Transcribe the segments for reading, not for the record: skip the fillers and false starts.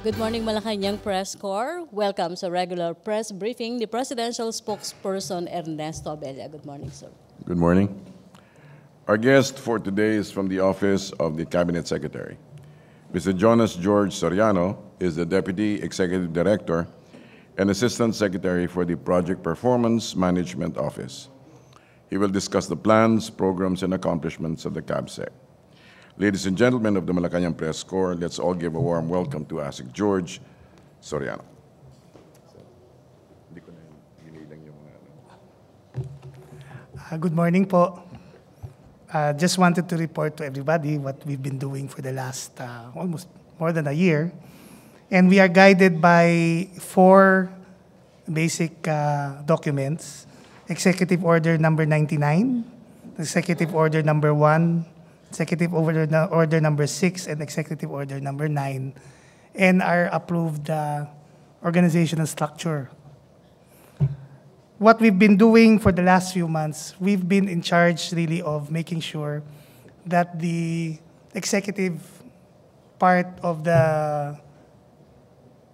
Good morning, Malacañang Press Corps. Welcome sa regular press briefing, the presidential spokesperson Ernesto Abella. Good morning, sir. Good morning. Our guest for today is from the Office of the Cabinet Secretary. Mr. Jonas George Soriano is the Deputy Executive Director and Assistant Secretary for the Project Performance Management Office. He will discuss the plans, programs, and accomplishments of the CABSEC. Ladies and gentlemen of the Malacañang Press Corps, let's all give a warm welcome to ASIC George Soriano. Good morning po. Just wanted to report to everybody what we've been doing for the last almost more than a year. And we are guided by 4 basic documents. Executive Order number 99, Executive Order number 1, Executive Order number 6, and Executive Order number 9, and our approved organizational structure. What we've been doing for the last few months, we've been in charge really of making sure that the executive part of the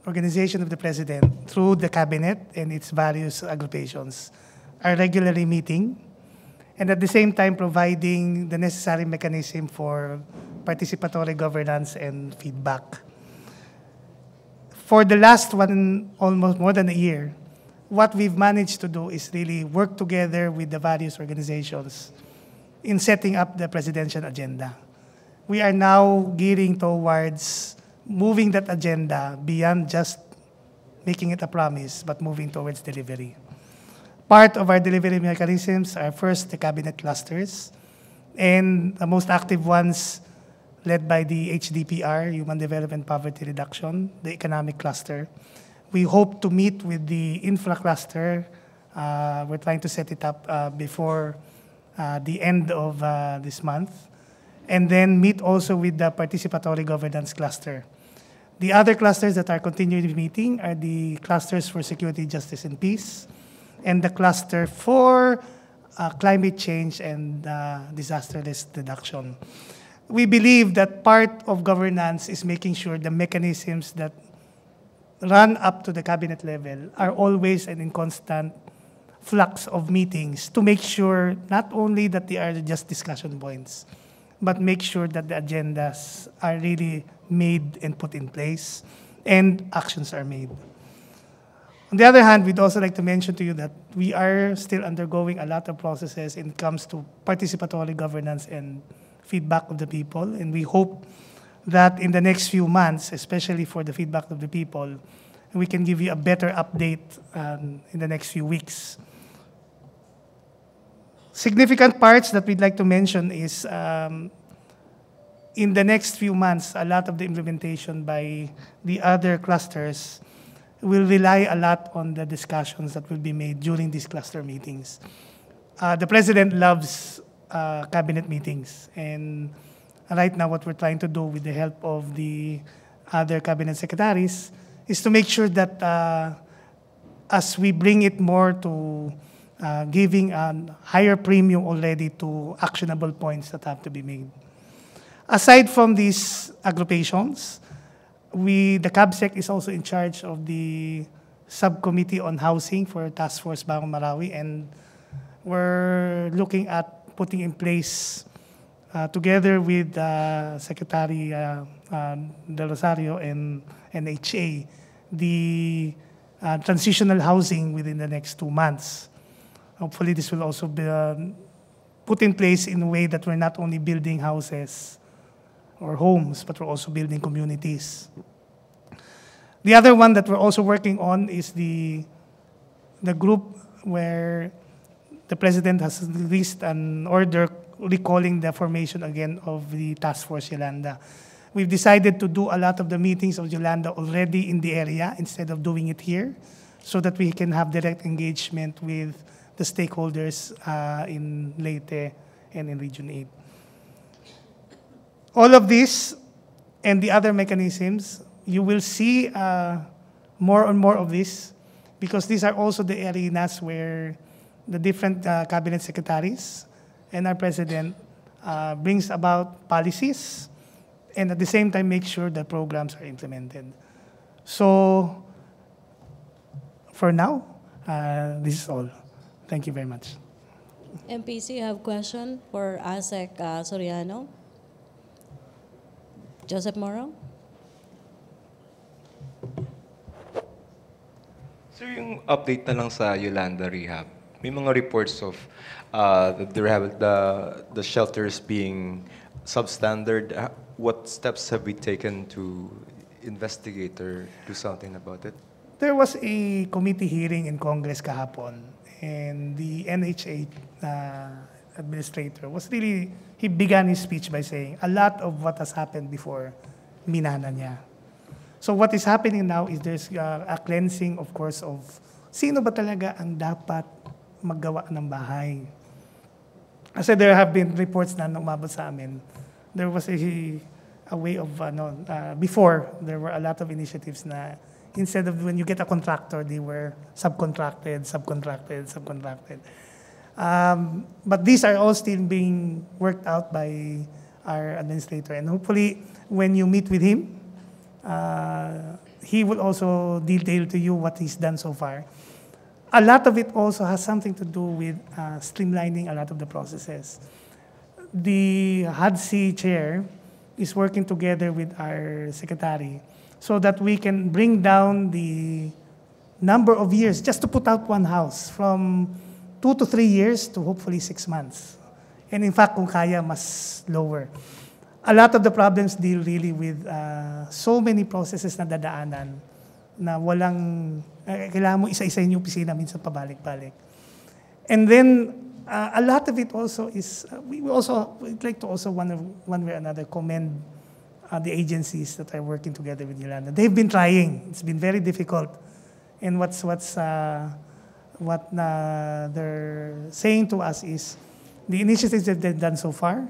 organization of the President, through the Cabinet and its various agrupations, are regularly meeting, and at the same time providing the necessary mechanism for participatory governance and feedback. For the last one, almost more than a year, what we've managed to do is really work together with the various organizations in setting up the presidential agenda. We are now gearing towards moving that agenda beyond just making it a promise, but moving towards delivery. Part of our delivery mechanisms are first the cabinet clusters, and the most active ones led by the HDPR, Human Development Poverty Reduction, the economic cluster. We hope to meet with the infra cluster. We're trying to set it up before the end of this month, and then meet also with the participatory governance cluster. The other clusters that are continuing meeting are the clusters for security, justice, and peace, and the cluster for climate change and disaster risk reduction. We believe that part of governance is making sure the mechanisms that run up to the cabinet level are always and in constant flux of meetings to make sure not only that they are just discussion points, but make sure that the agendas are really made and put in place and actions are made. On the other hand, we'd also like to mention to you that we are still undergoing a lot of processes when it comes to participatory governance and feedback of the people, and we hope that in the next few months, especially for the feedback of the people, we can give you a better update in the next few weeks. Significant parts that we'd like to mention is in the next few months, a lot of the implementation by the other clusters will rely a lot on the discussions that will be made during these cluster meetings. The President loves cabinet meetings, and right now what we're trying to do with the help of the other cabinet secretaries is to make sure that as we bring it more to giving a higher premium already to actionable points that have to be made. Aside from these agrupations, the CABSEC is also in charge of the subcommittee on housing for Task Force Bagong Marawi, and we're looking at putting in place, together with Secretary Del Rosario and NHA, the transitional housing within the next 2 months. Hopefully this will also be put in place in a way that we're not only building houses or homes, but we're also building communities. The other one that we're also working on is the group where the President has released an order recalling the formation again of the Task Force Yolanda. We've decided to do a lot of the meetings of Yolanda already in the area instead of doing it here, so that we can have direct engagement with the stakeholders in Leyte and in Region 8. All of this and the other mechanisms, you will see more and more of this, because these are also the arenas where the different cabinet secretaries and our President brings about policies and at the same time make sure that programs are implemented. So, for now, this is all. Thank you very much. MPC, you have question for ASEC Soriano? Joseph Moro? Sir, yung update na lang sa Yolanda Rehab, may mga reports of the shelters being substandard. What steps have we taken to investigate or do something about it? There was a committee hearing in Congress kahapon, and the NHA administrator was really, he began his speech by saying, a lot of what has happened before, minana niya. So what is happening now is there's a cleansing, of course, of sino ba talaga ang dapat maggawa ng bahay. Kasi there have been reports na umabot sa amin. There was a way of, before, there were a lot of initiatives na instead of when you get a contractor, they were subcontracted. But these are all still being worked out by our administrator. And hopefully, when you meet with him, he will also detail to you what he's done so far. A lot of it also has something to do with streamlining a lot of the processes. The HADC chair is working together with our secretary so that we can bring down the number of years just to put out one house from 2 to 3 years to hopefully 6 months. And in fact, kung kaya, mas lower. A lot of the problems deal really with so many processes na dadaanan na walang, kailangan mo isa-isa yung opisina, minsan pabalik-balik. And then, a lot of it also is, we'd like to also one way or another commend the agencies that are working together with Yolanda. They've been trying. It's been very difficult. And what they're saying to us is the initiatives that they've done so far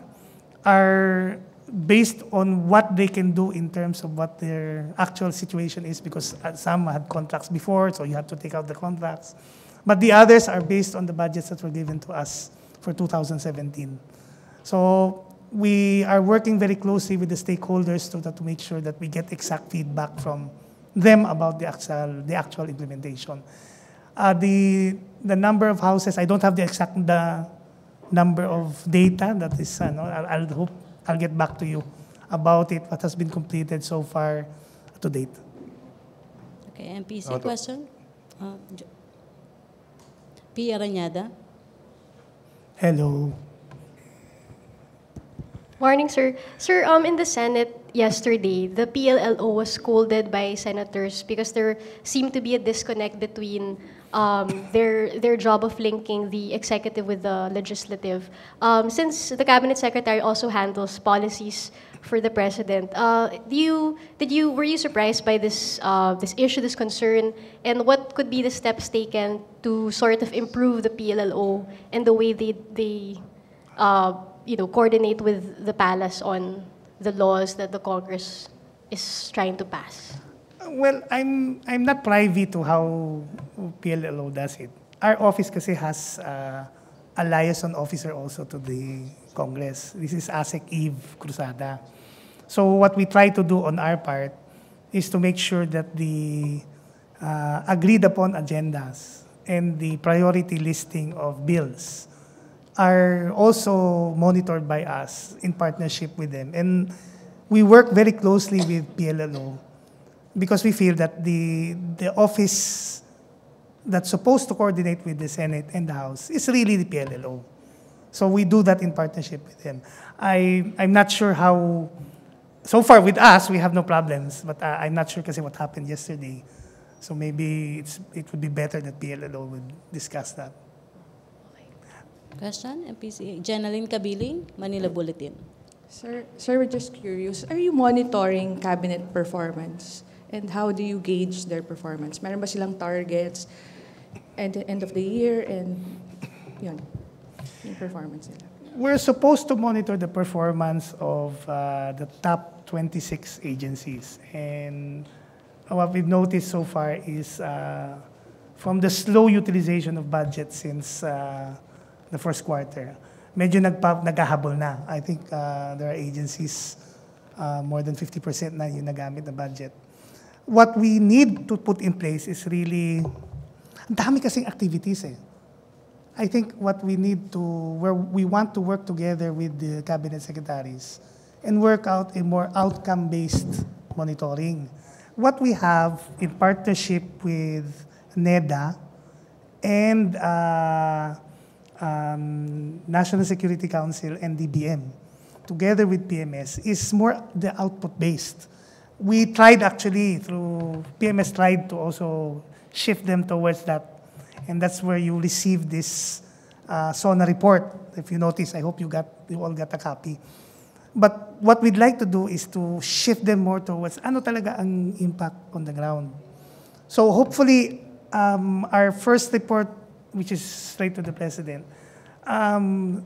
are based on what they can do in terms of what their actual situation is, because some had contracts before, so you have to take out the contracts. But the others are based on the budgets that were given to us for 2017. So we are working very closely with the stakeholders to make sure that we get exact feedback from them about the actual implementation. The number of houses, I don't have the exact number of data. That is, I'll get back to you about it, what has been completed so far to date. Okay, MPC question? P. Aranyada? Hello. Morning, sir. Sir, in the Senate yesterday, the PLLO was scolded by senators because there seemed to be a disconnect between their job of linking the executive with the legislative. Since the cabinet secretary also handles policies for the president, were you surprised by this issue, this concern, and what could be the steps taken to sort of improve the PLLO and the way they coordinate with the palace on the laws that the Congress is trying to pass? Well, I'm not privy to how PLLO does it. Our office kasi has a liaison officer also to the Congress. This is ASEC Eve Cruzada. So what we try to do on our part is to make sure that the agreed upon agendas and the priority listing of bills are also monitored by us in partnership with them. And we work very closely with PLLO because we feel that the office that's supposed to coordinate with the Senate and the House is really the PLLO. So we do that in partnership with them. I'm not sure how, so far with us, we have no problems, but I'm not sure kasi what happened yesterday. So maybe it would be better that PLLO would discuss that. Question, MPC. Jenaline Kabiling, Manila Bulletin. Sir, we're just curious. Are you monitoring cabinet performance? And how do you gauge their performance? Meron ba silang targets at the end of the year and yun, yung performance nila? We're supposed to monitor the performance of the top 26 agencies. And what we've noticed so far is from the slow utilization of budget since the first quarter, medyo naghahabol na. I think there are agencies more than 50% na yung nagamit na budget. what we need to put in place is really, ang dami kasing activities eh. I think what we need to, where we want to work together with the cabinet secretaries and work out a more outcome-based monitoring. What we have in partnership with NEDA and National Security Council and DBM, together with PMS, is more the output-based. We tried actually through, PMS tried to also shift them towards that. And that's where you receive this SONA report. If you notice, I hope you all got a copy. But what we'd like to do is to shift them more towards ano talaga ang impact on the ground. So hopefully, our first report, which is straight to the President, we're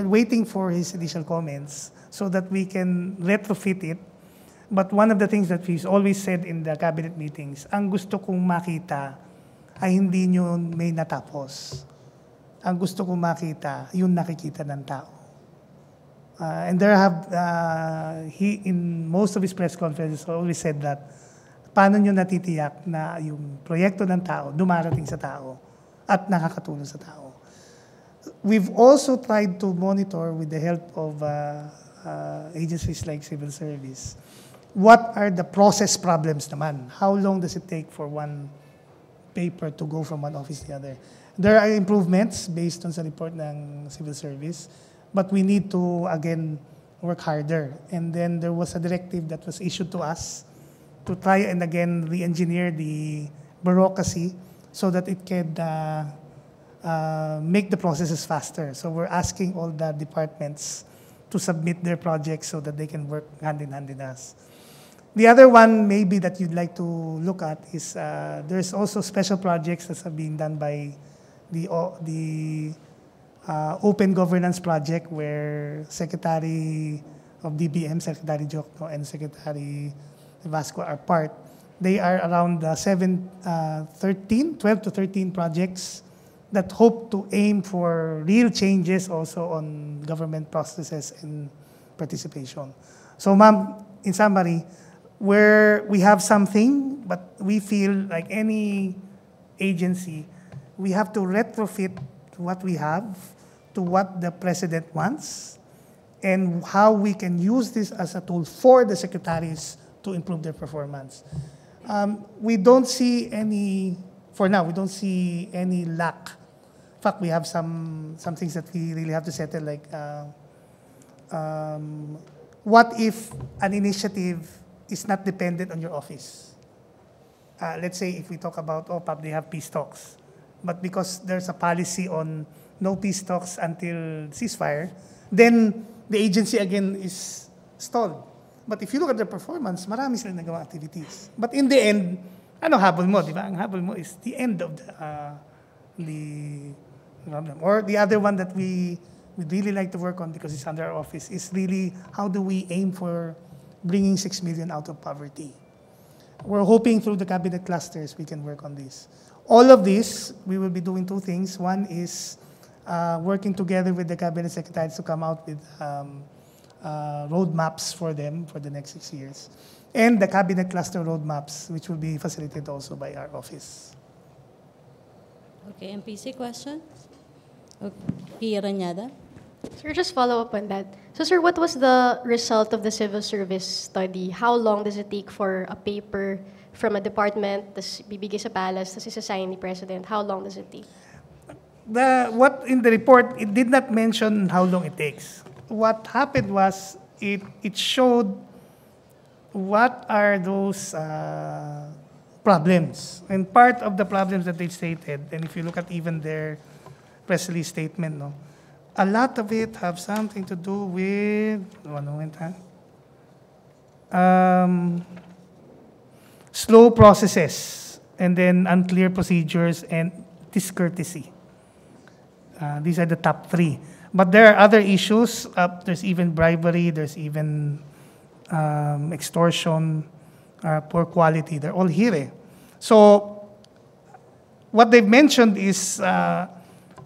waiting for his initial comments so that we can retrofit it. But one of the things that we've always said in the cabinet meetings, ang gusto kong makita ay hindi nyo may natapos. Ang gusto kong makita, yung nakikita ng tao. And there he, in most of his press conferences, always said that, paano nyo natitiyak na yung proyekto ng tao, dumarating sa tao, at nakakatulong sa tao. We've also tried to monitor with the help of agencies like Civil Service. What are the process problems naman? How long does it take for one paper to go from one office to the other? There are improvements based on sa report ng Civil Service, but we need to, again, work harder. And then there was a directive that was issued to us to try and, again, re-engineer the bureaucracy so that it can make the processes faster. So we're asking all the departments to submit their projects so that they can work hand in hand with us. The other one maybe that you'd like to look at is there's also special projects that are being done by the Open Governance Project, where Secretary of DBM, Secretary Jokno, and Secretary Vasco are part. They are around 12 to 13 projects that hope to aim for real changes also on government processes and participation. So, ma'am, in summary, where we have something, but we feel like any agency, we have to retrofit what we have to what the President wants and how we can use this as a tool for the secretaries to improve their performance. We don't see any, for now, we don't see any lack. In fact, we have some things that we really have to settle, like what if an initiative is not dependent on your office? Let's say if we talk about OPAP, they have peace talks. But because there's a policy on no peace talks until ceasefire, then the agency again is stalled. But if you look at their performance, marami silang nagawa activities. But in the end, ano habol mo, di ba? Ang habol mo is the end of the problem. Or the other one that we would really like to work on because it's under our office is really how do we aim for bringing 6 million out of poverty. We're hoping through the cabinet clusters we can work on this. All of this, we will be doing two things. One is working together with the cabinet secretaries to come out with roadmaps for them for the next 6 years. And the cabinet cluster roadmaps, which will be facilitated also by our office. Okay, MPC question? Okay. Pia Ranyada? Sir, just follow up on that. So, sir, what was the result of the civil service study? How long does it take for a paper from a department, tas bibigay sa palace, tas isa-sign ni President? How long does it take? What in the report, it did not mention how long it takes. What happened was it showed what are those problems. And part of the problems that they stated, and if you look at even their press release statement, no, a lot of it have something to do with, slow processes, and then unclear procedures and discourtesy. These are the top three. But there are other issues. There's even bribery, there's even extortion, poor quality. They're all here. Eh? So what they've mentioned is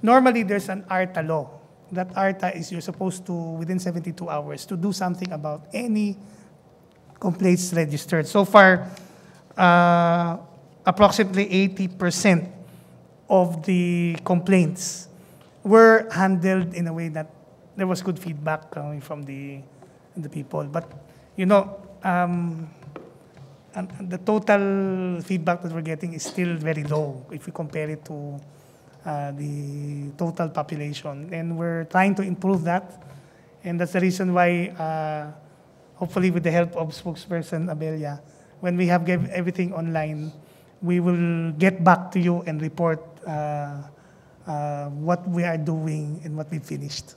normally there's an ARTA law. That ARTA is you're supposed to, within 72 hours, to do something about any complaints registered. So far, approximately 80% of the complaints were handled in a way that there was good feedback coming from the people. But, you know, and the total feedback that we're getting is still very low if we compare it to the total population. And we're trying to improve that. And that's the reason why, hopefully with the help of spokesperson Abelia, when we have everything online, we will get back to you and report what we are doing and what we finished.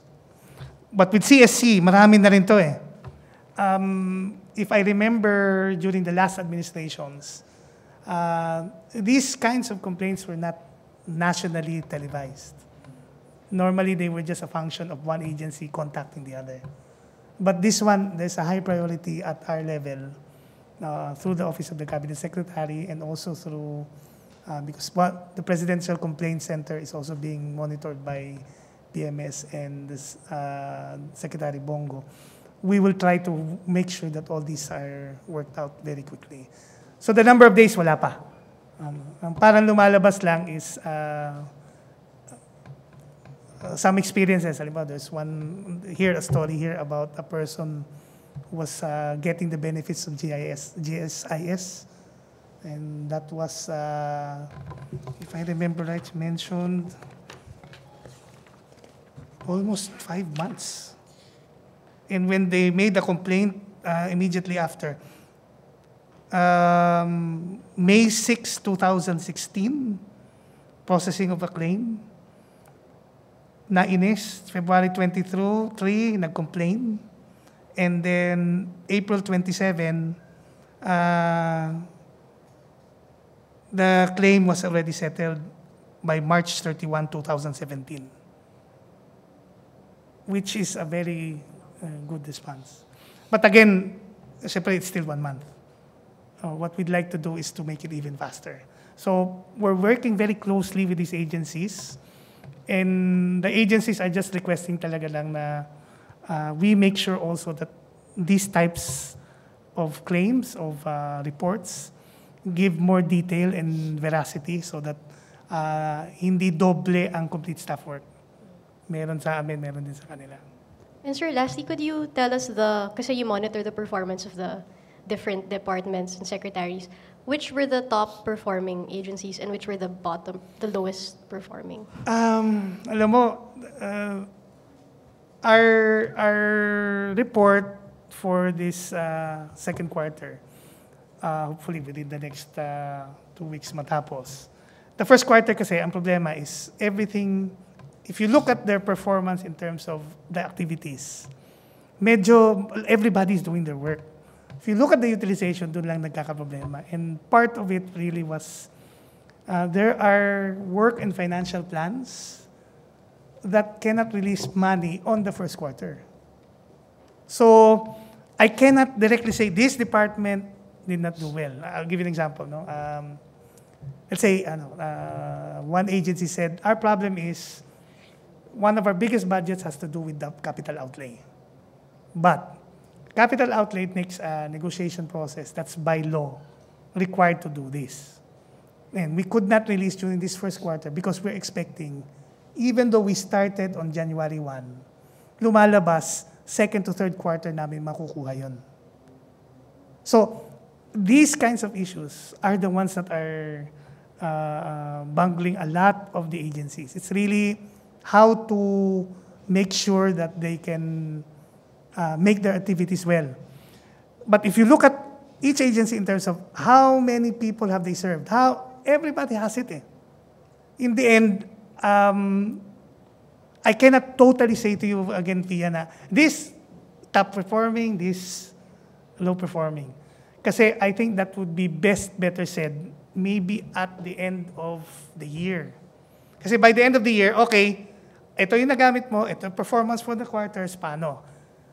But with CSC, marami na rin to eh. If I remember during the last administrations, these kinds of complaints were not nationally televised. Normally, they were just a function of one agency contacting the other. But this one, there's a high priority at our level through the Office of the Cabinet Secretary and also through, because the Presidential Complaint Center is also being monitored by PMS and this, Secretary Bongo. We will try to make sure that all these are worked out very quickly. So the number of days, wala pa. Ang parang lumalabas lang is some experiences. Halimbawa, there's a story here about a person who was getting the benefits of GSIS. And that was, if I remember right, mentioned almost 5 months. And when they made the complaint immediately after, May 6, 2016, processing of a claim. Nainis, February 23, nag-complain. And then April 27, the claim was already settled by March 31, 2017, which is a very good response. But again, syempre, it's still 1 month. What we'd like to do is to make it even faster. So we're working very closely with these agencies. And the agencies are just requesting talaga lang na we make sure also that these types of claims, of reports, give more detail and veracity so that hindi doble ang complete staff work. Meron sa amin, meron din sa kanila. And sir, lastly, could you tell us kasi you monitor the performance of the different departments and secretaries, which were the top performing agencies and which were the lowest performing? Alam mo, our report for this second quarter, hopefully within the next 2 weeks matapos. The first quarter kasi, ang problema is everything, if you look at their performance in terms of the activities, medyo everybody's doing their work. If you look at the utilization, doon lang nagkakaproblema. And part of it really was, there are work and financial plans that cannot release money on the first quarter. So, I cannot directly say this department did not do well. I'll give you an example. No? Let's say, one agency said, our problem is, one of our biggest budgets has to do with the capital outlay. But capital outlay takes a negotiation process that's by law required to do this. And we could not release during this first quarter because we're expecting, even though we started on January 1, lumalabas, second to third quarter namin makukuha yun. So, these kinds of issues are the ones that are bungling a lot of the agencies. It's really how to make sure that they can make their activities well. But if you look at each agency in terms of how many people have they served, how everybody has it. In the end, I cannot totally say to you again, Pia, na this top performing, this low performing. Kasi I think that would be better said maybe at the end of the year. Kasi by the end of the year, okay, ito yung nagamit mo, ito yung performance for the quarters, paano?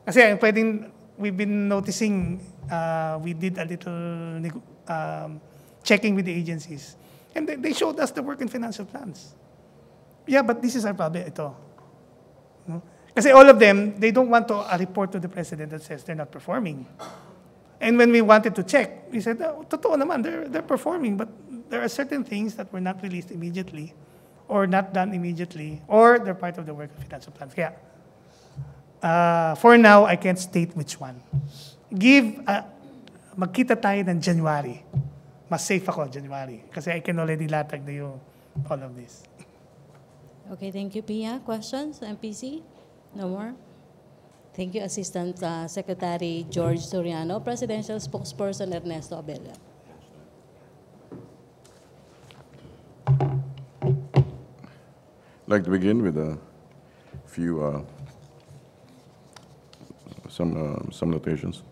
Kasi we've been noticing, we did a little checking with the agencies. And they showed us the work and financial plans. Yeah, but this is our problem, ito. No? Kasi all of them, they don't want to report to the president that says they're not performing. And when we wanted to check, we said, oh, totoo naman, they're performing, but there are certain things that were not released immediately or not done immediately, or they're part of the work of financial plans. Kaya, for now, I can't state which one. Magkita tayo ng January. Mas safe ako, January. Kasi I can already latag na yung all of this. Okay, thank you, Pia. Questions, MPC? No more? Thank you, Assistant Secretary George Soriano, Presidential Spokesperson Ernesto Abella. I'd like to begin with a few, some notations.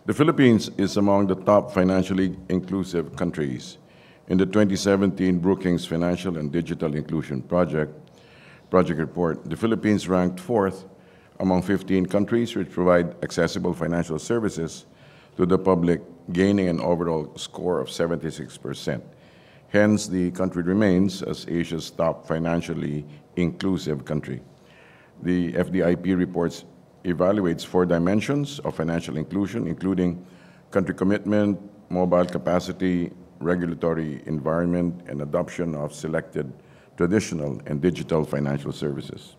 The Philippines is among the top financially inclusive countries. In the 2017 Brookings Financial and Digital Inclusion Project report, the Philippines ranked 4th among 15 countries which provide accessible financial services to the public, gaining an overall score of 76%. Hence, the country remains as Asia's top financially inclusive country. The FDIP reports evaluates 4 dimensions of financial inclusion, including country commitment, mobile capacity, regulatory environment, and adoption of selected traditional and digital financial services.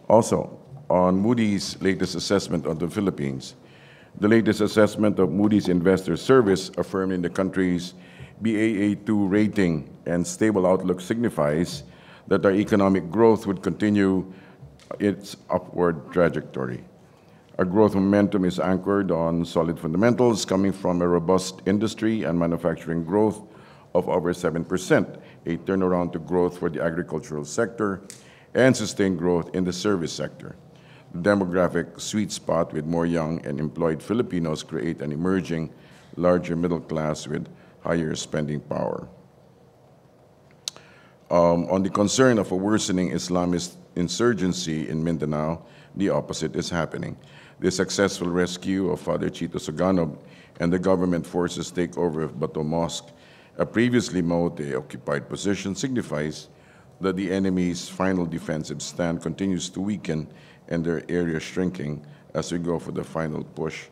Also, on Moody's latest assessment of the Philippines, the latest assessment of Moody's Investor Service affirming the country's Baa2 rating and stable outlook signifies that our economic growth would continue its upward trajectory. Our growth momentum is anchored on solid fundamentals coming from a robust industry and manufacturing growth of over 7%, a turnaround to growth for the agricultural sector, and sustained growth in the service sector. The demographic sweet spot with more young and employed Filipinos create an emerging larger middle class with higher spending power. On the concern of a worsening Islamist insurgency in Mindanao, the opposite is happening. The successful rescue of Father Chito Soganov and the government forces takeover of Bato Mosque, a previously Maote-occupied position, signifies that the enemy's final defensive stand continues to weaken and their area shrinking as we go for the final push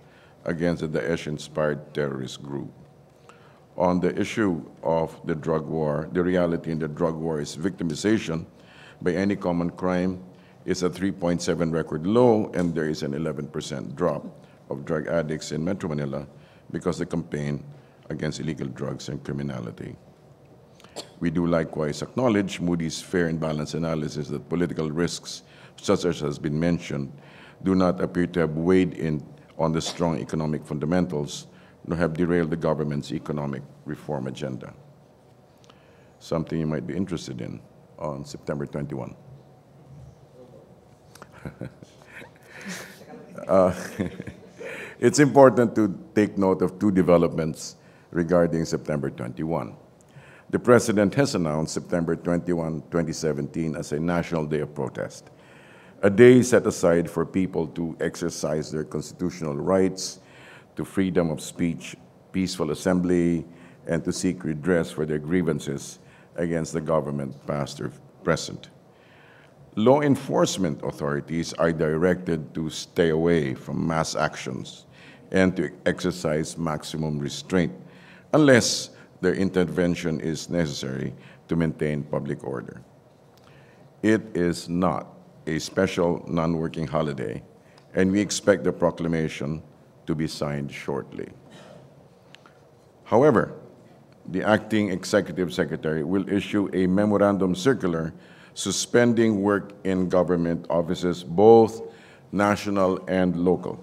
against the Daesh-inspired terrorist group. On the issue of the drug war, the reality in the drug war is victimization by any common crime is a 3.7 record low, and there is an 11% drop of drug addicts in Metro Manila because the campaign against illegal drugs and criminality. We do likewise acknowledge Moody's fair and balanced analysis that political risks, such as has been mentioned, do not appear to have weighed in on the strong economic fundamentals, nor have derailed the government's economic reform agenda. Something you might be interested in on September 21. It's important to take note of 2 developments regarding September 21. The President has announced September 21, 2017 as a national day of protest, a day set aside for people to exercise their constitutional rights to freedom of speech, peaceful assembly, and to seek redress for their grievances against the government, past or present. Law enforcement authorities are directed to stay away from mass actions and to exercise maximum restraint unless their intervention is necessary to maintain public order. It is not a special non-working holiday, and we expect the proclamation to be signed shortly. However, the acting executive secretary will issue a memorandum circular suspending work in government offices, both national and local,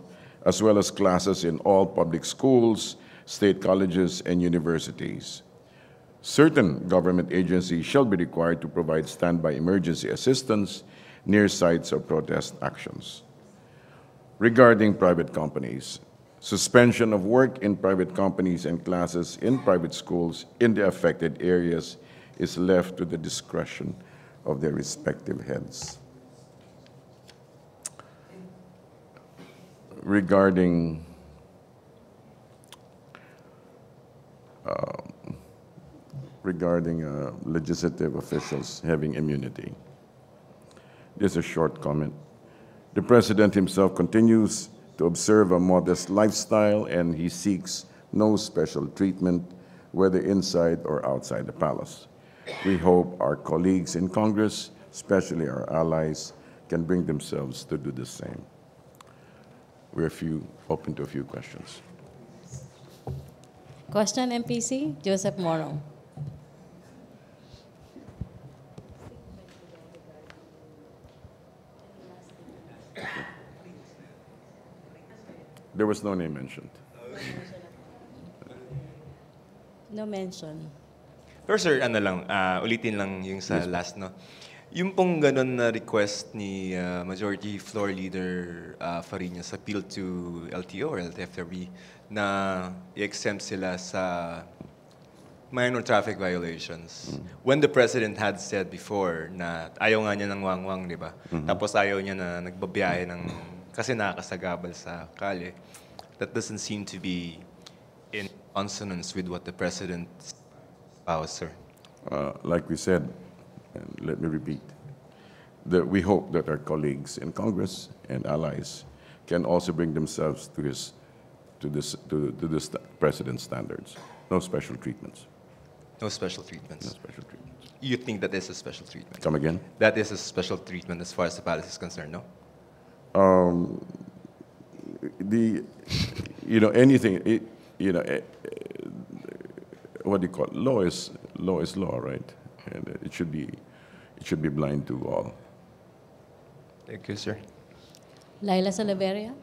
as well as classes in all public schools, state colleges, and universities. Certain government agencies shall be required to provide standby emergency assistance near sites of protest actions. Regarding private companies, suspension of work in private companies and classes in private schools in the affected areas is left to the discretion of their respective heads. Regarding legislative officials having immunity, just a short comment. The President himself continues to observe a modest lifestyle, and he seeks no special treatment, whether inside or outside the palace. We hope our colleagues in Congress, especially our allies, can bring themselves to do the same. We're open to a few questions. Question, MPC? Joseph Moro. There was no name mentioned. No mention. Pero sir, ano lang, ulitin lang yung sa last, no? Yung pong ganun na request ni Majority Floor Leader Fariñas appeal to LTO or LTFRB na i-exempt sila sa minor traffic violations. When the President had said before na ayaw nga niya ng wangwang, di ba? Tapos ayaw niya na nagbabiyahe ng kasi nakakasagabal sa kalye. That doesn't seem to be in consonance with what the President espoused, sir. Like we said, and let me repeat, that we hope that our colleagues in Congress and allies can also bring themselves to the President's standards. No special treatments. No special treatments. No special treatments. You think that is a special treatment? Come again? That is a special treatment as far as the palace is concerned, no? Anything, what do you call it? Law is law, right? And it should be blind to all. Thank you, sir. Laila Salaveria.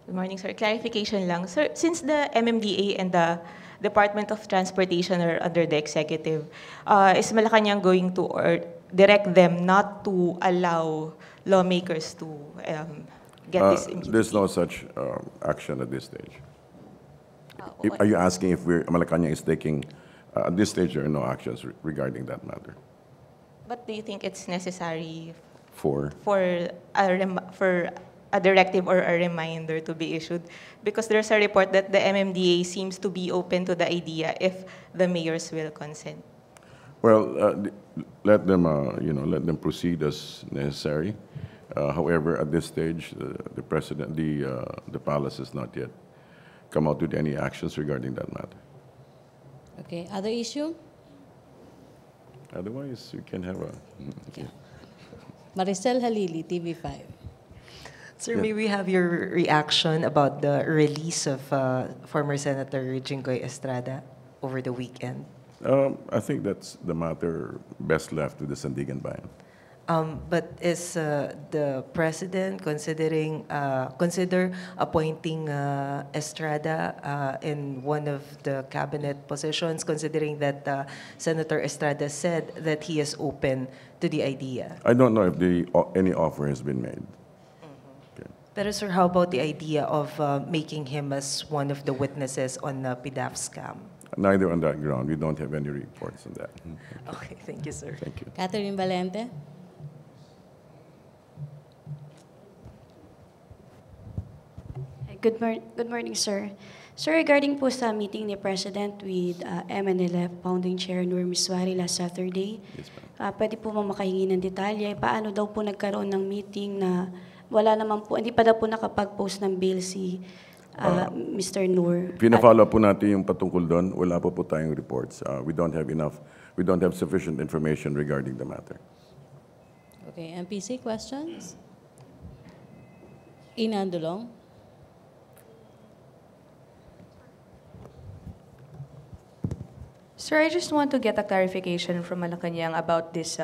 Good morning, sir. Clarification lang. Sir, since the MMDA and the Department of Transportation are under the executive, is Malacañang going to direct them not to allow lawmakers to get this immunity? There's no such action at this stage. What- Are you asking if Malacañang is taking, at this stage, there are no actions regarding that matter? But do you think it's necessary For? for a directive or a reminder to be issued? Because there's a report that the MMDA seems to be open to the idea if the mayors will consent. Well, let them proceed as necessary. However, at this stage, the President, the palace has not yet come out with any actions regarding that matter. Okay, other issue? Otherwise, you can have a... Okay. Maricel Halili, TV5. Sir, may we have your reaction about the release of former Senator Jinggoy Estrada over the weekend? I think that's the matter best left to the Sandigan Bayan. But is the President consider appointing Estrada in one of the cabinet positions, considering that Senator Estrada said that he is open to the idea? I don't know if any offer has been made. Okay. But sir, how about the idea of making him as one of the witnesses on the PDAF scam? Neither on that ground. We don't have any reports on that. Okay, thank you, sir. Thank you. Catherine Valente. Good morning, sir. Sir, regarding po sa meeting ni President with MNLF Founding Chair Nur Miswari last Saturday, Yes, ma'am. pwede po makahingi ng detalye, paano daw po nagkaroon ng meeting na wala naman po, hindi pa daw po nakapag-post ng bill si Mr. Nur. Pina-follow po natin yung patungkol doon. Wala po tayong reports. We don't have sufficient information regarding the matter. Okay, MPC questions? Ina Andulong. Sir, I just want to get a clarification from Malacañang about this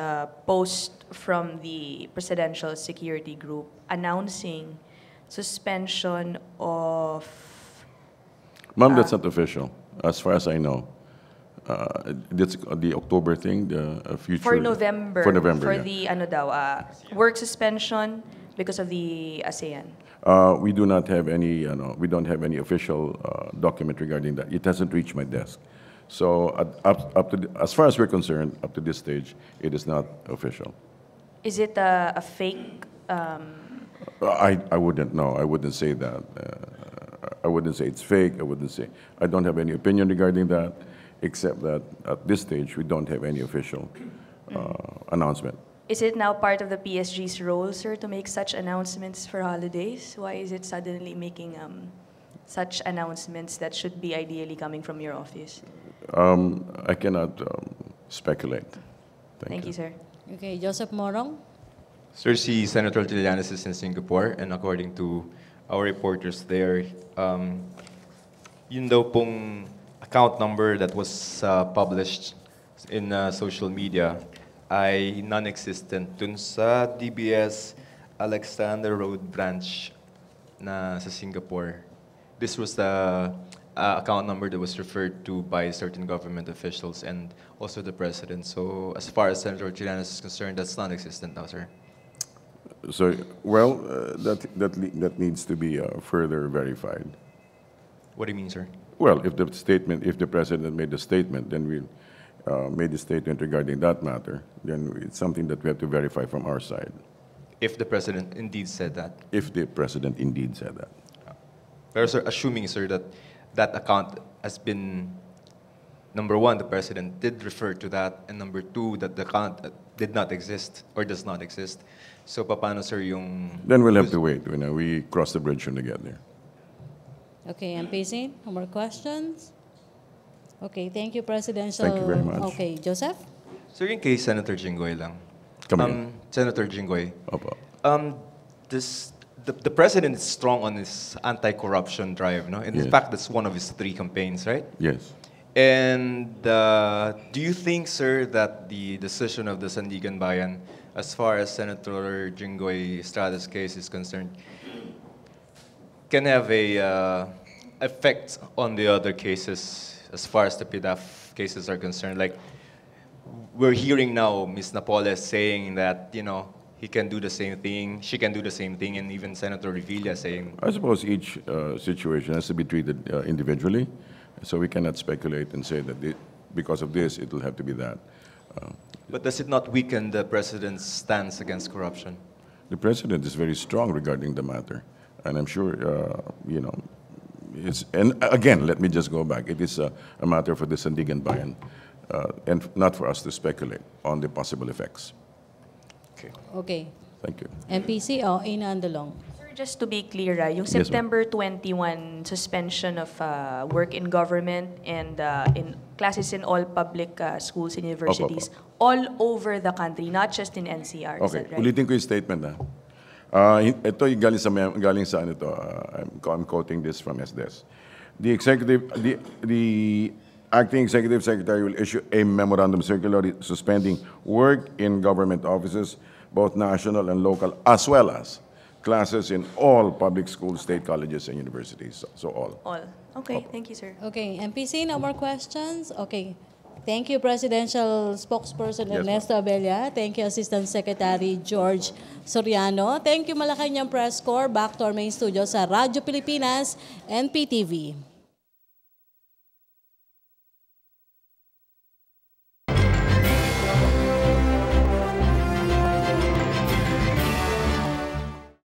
post from the Presidential Security Group announcing suspension of... Ma'am, that's not official, as far as I know. That's the October thing, the future... For November. For November, For yeah. the, work suspension because of the ASEAN. We do not have any, we don't have any official document regarding that. It hasn't reached my desk. So as far as we're concerned, up to this stage, it is not official. Is it a fake... I wouldn't know. I wouldn't say that. I wouldn't say it's fake. I don't have any opinion regarding that, except that at this stage, we don't have any official announcement. is it now part of the PSG's role, sir, to make such announcements for holidays? Why is it suddenly making such announcements that should be ideally coming from your office? I cannot speculate. Thank you, sir. Okay, Joseph Morong. Sir, si Senator Trillanes is in Singapore, and according to our reporters there, yun daw pong account number that was published in social media ay non-existent dun sa DBS Alexander Road branch na sa Singapore. This was the account number that was referred to by certain government officials and also the president. So as far as Senator Trillanes is concerned, that's non-existent now, sir. So, well, that needs to be further verified. What do you mean, sir? Well, if the president made a statement, then we made a statement regarding that matter, then it's something that we have to verify from our side. If the president indeed said that. If the president indeed said that. But sir, assuming, sir, that that account has been, number one, the president did refer to that, and number two, that the account did not exist or does not exist. So, paano, sir, yung... Then we'll have to wait. We cross the bridge when we get there. Okay, MPC, no more questions? Okay, thank you, Presidential. Thank you very much. Okay, Joseph? Sir, yung kay Senator Jinggoy lang. Come in. Senator Jinggoy. Opo. The president is strong on his anti-corruption drive, no? And Yes. in fact, that's one of his 3 campaigns, right? Yes. And do you think, sir, that the decision of the Sandigan Bayan, as far as Senator Jinggoy Estrada's case is concerned, can have a effect on the other cases as far as the PDAF cases are concerned? Like, we're hearing now Ms. Napoles saying that, he can do the same thing, she can do the same thing, and even Senator Revilla saying... I suppose each situation has to be treated individually, so we cannot speculate and say that because of this, it will have to be that. But does it not weaken the president's stance against corruption? The president is very strong regarding the matter, and I'm sure, and again, let me just go back. It is a matter for the Sandigan Bayan, and not for us to speculate on the possible effects. Okay. Okay. Thank you. MPC, Ina Andalong. Sir, just to be clear, yung Yes, ma'am. September 21 suspension of work in government and in classes in all public schools and universities, all over the country, not just in NCR. Is Okay, that right? ulitin ko yung statement na. Ito yung galing sa ano to. I'm quoting this from SDS. The acting executive secretary will issue a memorandum circular suspending work in government offices, both national and local, as well as classes in all public schools, state colleges, and universities. So all. All. Okay, thank you, sir. Okay, MPC, no more questions? Okay. Thank you, Presidential Spokesperson Ernesto Abella. Thank you, Assistant Secretary George Soriano. Thank you, Malacañang Press Corps. Back to our main studio sa Radyo Pilipinas and PTV.